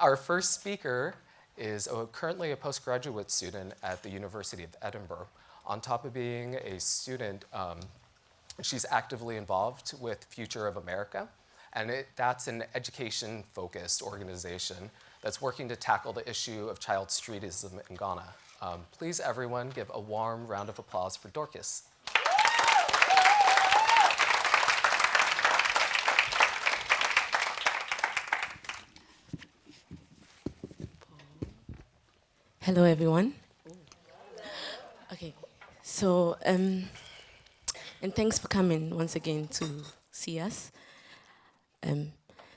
Our first speaker is currently a postgraduate student at the University of Edinburgh. On top of being a student, she's actively involved with Future of America, and that's an education-focused organization that's working to tackle the issue of child streetism in Ghana. Please, everyone, give a warm round of applause for Dorcas. Hello, everyone. Okay, so, and thanks for coming once again to see us.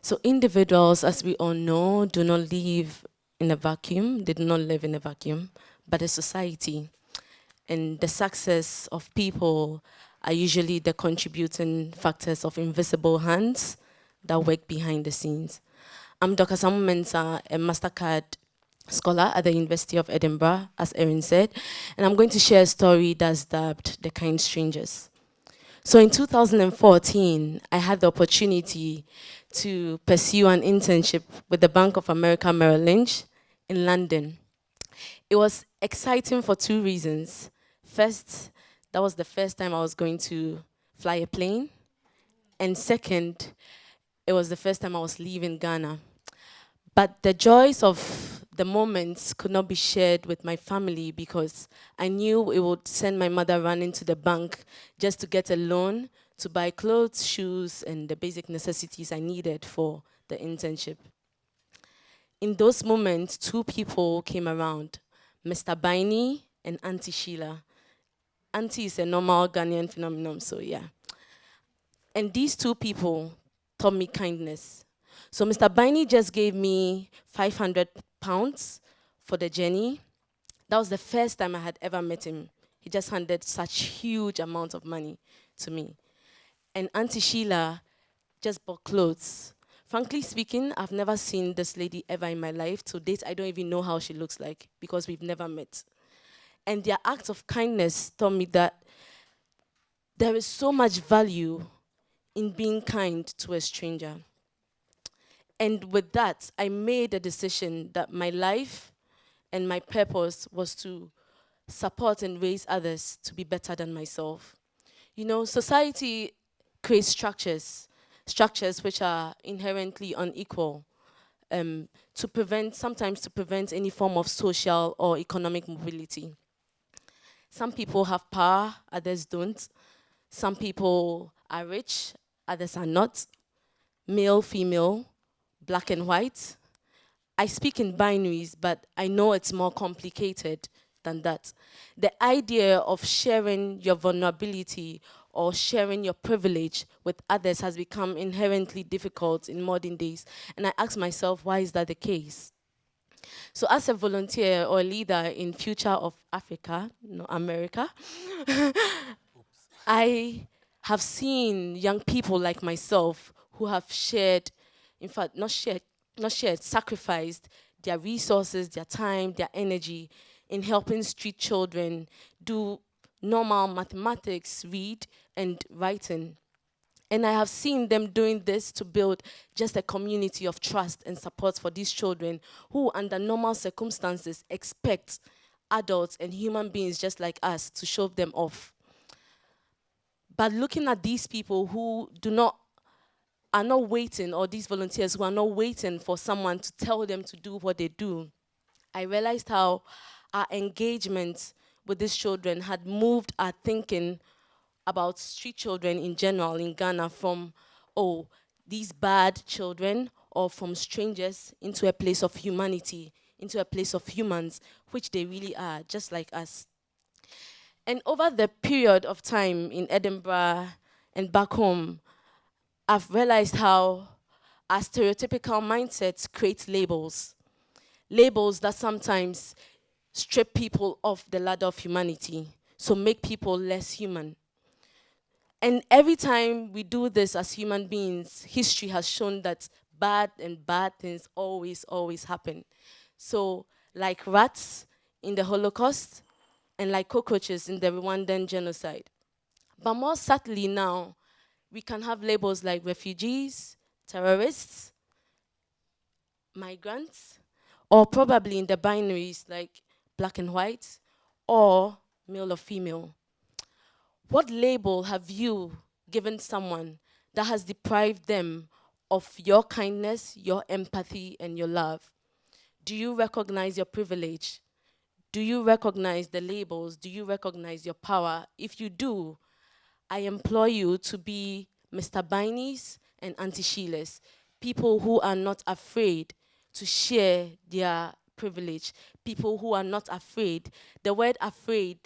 So individuals, as we all know, do not live in a vacuum. They do not live in a vacuum, but a society. And the success of people are usually the contributing factors of invisible hands that work behind the scenes. I'm Dorcas Mensah, a MasterCard scholar at the University of Edinburgh, as Erin said, and I'm going to share a story that's dubbed The Kind Strangers. So in 2014, I had the opportunity to pursue an internship with the Bank of America Merrill Lynch in London. It was exciting for two reasons. First, that was the first time I was going to fly a plane. And second, it was the first time I was leaving Ghana. But the joys of the moments could not be shared with my family because I knew it would send my mother running to the bank just to get a loan to buy clothes, shoes, and the basic necessities I needed for the internship. In those moments, two people came around, Mr. Baini and Auntie Sheila. Auntie is a normal Ghanaian phenomenon, so yeah. And these two people taught me kindness. So Mr. Baini just gave me £500 for the journey. That was the first time I had ever met him. He just handed such huge amounts of money to me. And Auntie Sheila just bought clothes. Frankly speaking, I've never seen this lady ever in my life. To date, I don't even know how she looks like because we've never met. And their acts of kindness taught me that there is so much value in being kind to a stranger. And with that, I made a decision that my life and my purpose was to support and raise others to be better than myself. You know, society creates structures which are inherently unequal, sometimes to prevent any form of social or economic mobility. Some people have power, others don't. Some people are rich, others are not. Male, female, black and white. I speak in binaries, but I know it's more complicated than that. The idea of sharing your vulnerability or sharing your privilege with others has become inherently difficult in modern days. And I ask myself, why is that the case? So as a volunteer or leader in Future of Africa, no, America, I have seen young people like myself who have shared, in fact, not shared, sacrificed their resources, their time, their energy in helping street children do normal mathematics, read, and writing. And I have seen them doing this to build just a community of trust and support for these children who, under normal circumstances, expect adults and human beings just like us to show them off. But looking at these people who are not waiting, or these volunteers who are not waiting for someone to tell them to do what they do, I realized how our engagement with these children had moved our thinking about street children in general in Ghana from, oh, these bad children, or from strangers into a place of humanity, into a place of humans, which they really are, just like us. And over the period of time in Edinburgh and back home, I've realized how our stereotypical mindsets create labels. Labels that sometimes strip people off the ladder of humanity, so make people less human. And every time we do this as human beings, history has shown that bad things always happen. So, like rats in the Holocaust, and like cockroaches in the Rwandan genocide. But more subtly now, we can have labels like refugees, terrorists, migrants, or probably in the binaries like black and white, or male or female. What label have you given someone that has deprived them of your kindness, your empathy, and your love? Do you recognize your privilege? Do you recognize the labels? Do you recognize your power? If you do, I implore you to be Mr. Binies and Auntie Sheilas, people who are not afraid to share their privilege, people who are not afraid. The word afraid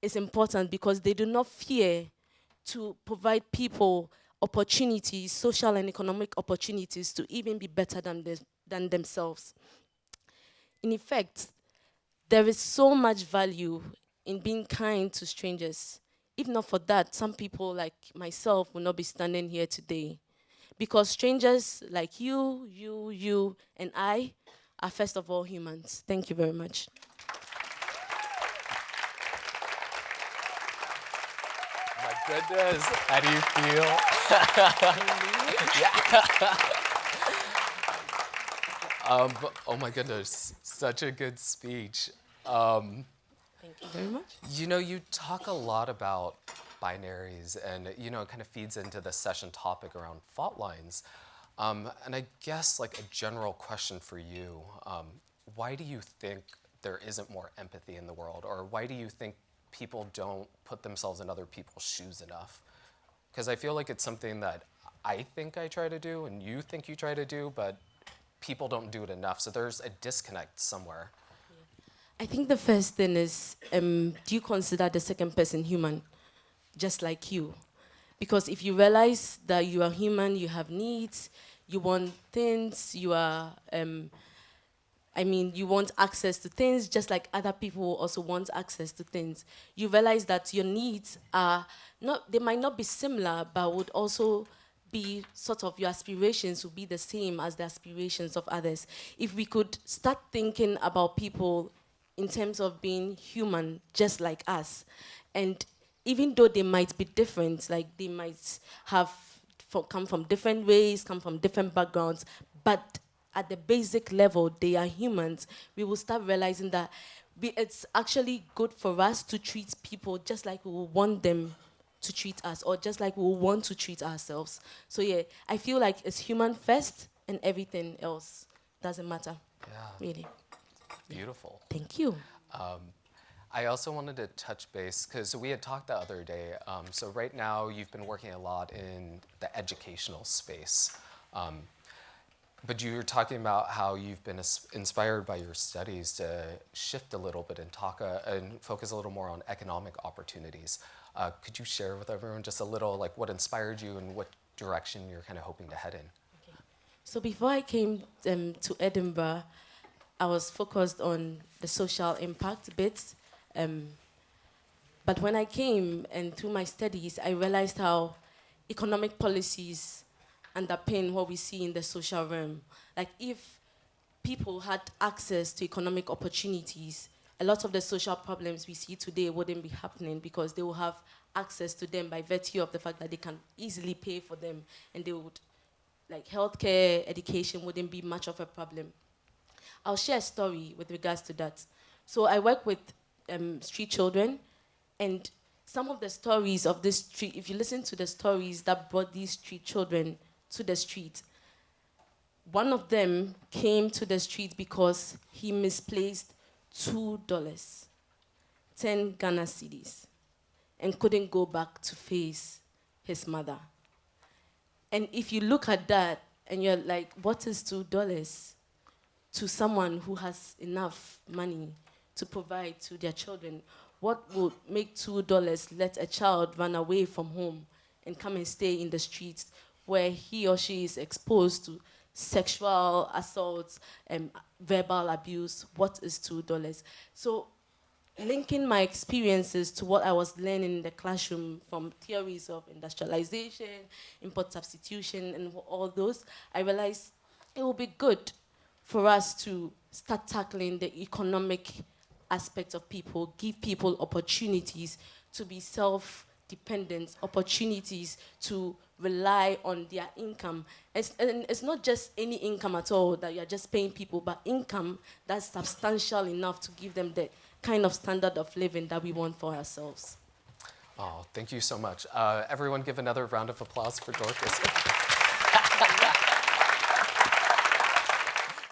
is important because they do not fear to provide people opportunities, social and economic opportunities to even be better than themselves. In effect, there is so much value in being kind to strangers. If not for that, some people like myself will not be standing here today. Because strangers like you, and I are first of all humans. Thank you very much. My goodness, how do you feel? Oh my goodness, such a good speech. Thank you very much. You know, you talk a lot about binaries, and you know, it kind of feeds into the session topic around fault lines. And I guess like a general question for you, why do you think there isn't more empathy in the world? Or why do you think people don't put themselves in other people's shoes enough? Because I feel like it's something that I think I try to do and you think you try to do, but people don't do it enough. So there's a disconnect somewhere. I think the first thing is, do you consider the second person human, just like you? Because if you realize that you are human, you have needs, you want things, you want access to things just like other people also want access to things. You realize that your needs are not, they might not be similar, but would also be sort of, your aspirations would be the same as the aspirations of others. If we could start thinking about people in terms of being human, just like us, and even though they might be different, like they might have come from different ways, come from different backgrounds, but at the basic level, they are humans, we will start realizing that it's actually good for us to treat people just like we will want them to treat us, or just like we will want to treat ourselves. So yeah, I feel like it's human first and everything else doesn't matter, Yeah, really. beautiful. Thank you. I also wanted to touch base, because we had talked the other day. So right now, you've been working a lot in the educational space. But you were talking about how you've been inspired by your studies to shift a little bit and talk and focus a little more on economic opportunities. Could you share with everyone just a little, like, what inspired you and what direction you're kind of hoping to head in? Okay. So before I came to Edinburgh, I was focused on the social impact bit. But when I came and through my studies, I realized how economic policies underpin what we see in the social realm. Like if people had access to economic opportunities, a lot of the social problems we see today wouldn't be happening because they will have access to them by virtue of the fact that they can easily pay for them, and they would, like healthcare, education wouldn't be much of a problem. I'll share a story with regards to that. So I work with street children, and some of the stories of this street, if you listen to the stories that brought these street children to the street, one of them came to the street because he misplaced $2, 10 Ghana cedis, and couldn't go back to face his mother. And if you look at that and you're like, what is $2 to someone who has enough money to provide to their children? What would make $2 let a child run away from home and come and stay in the streets where he or she is exposed to sexual assaults and verbal abuse? What is $2? So linking my experiences to what I was learning in the classroom from theories of industrialization, import substitution, and all those, I realized it would be good for us to start tackling the economic aspect of people, give people opportunities to be self dependence, opportunities to rely on their income. And it's not just any income at all that you're just paying people, but income that's substantial enough to give them the kind of standard of living that we want for ourselves. Oh, thank you so much. Everyone give another round of applause for Dorcas.